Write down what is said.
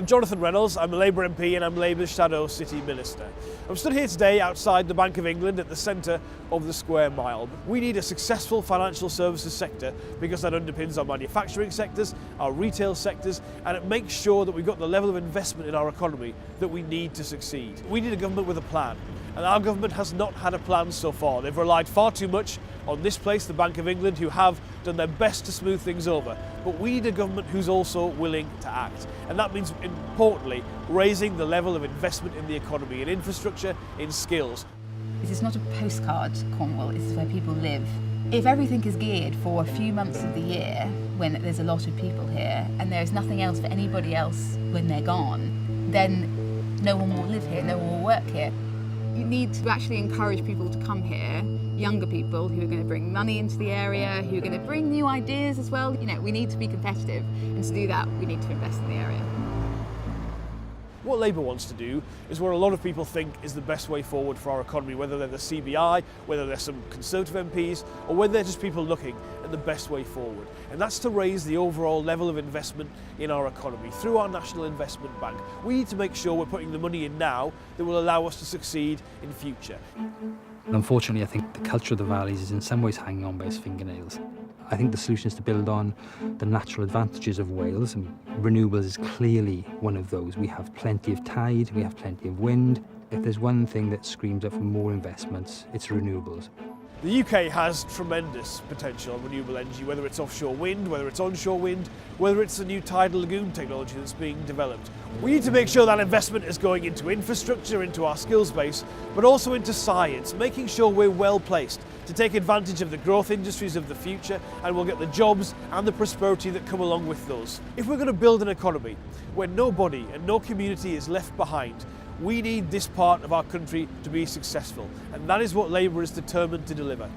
I'm Jonathon Reynolds, I'm a Labour MP and I'm Labour's Shadow City Minister. I'm stood here today outside the Bank of England at the centre of the square mile. We need a successful financial services sector because that underpins our manufacturing sectors, our retail sectors, and it makes sure that we've got the level of investment in our economy that we need to succeed. We need a government with a plan, and our government has not had a plan so far. They've relied far too much on this place, the Bank of England, who have done their best to smooth things over. But we need a government who's also willing to act. And that means, importantly, raising the level of investment in the economy, in infrastructure, in skills. This is not a postcard, Cornwall, it's where people live. If everything is geared for a few months of the year, when there's a lot of people here, and there's nothing else for anybody else when they're gone, then no one will live here, no one will work here. You need to actually encourage people to come here, younger people who are going to bring money into the area, who are going to bring new ideas as well. You know, we need to be competitive, and to do that, we need to invest in the area. What Labour wants to do is what a lot of people think is the best way forward for our economy, whether they're the CBI, whether they're some Conservative MPs, or whether they're just people looking at the best way forward. And that's to raise the overall level of investment in our economy through our National Investment Bank. We need to make sure we're putting the money in now that will allow us to succeed in future. Unfortunately, I think the culture of the valleys is in some ways hanging on by its fingernails. I think the solution is to build on the natural advantages of Wales, and renewables is clearly one of those. We have plenty of tide, we have plenty of wind. If there's one thing that screams out for more investments, it's renewables. The UK has tremendous potential on renewable energy, whether it's offshore wind, whether it's onshore wind, whether it's the new tidal lagoon technology that's being developed. We need to make sure that investment is going into infrastructure, into our skills base, but also into science, making sure we're well placed to take advantage of the growth industries of the future, and we'll get the jobs and the prosperity that come along with those. If we're going to build an economy where nobody and no community is left behind, we need this part of our country to be successful, and that is what Labour is determined to deliver.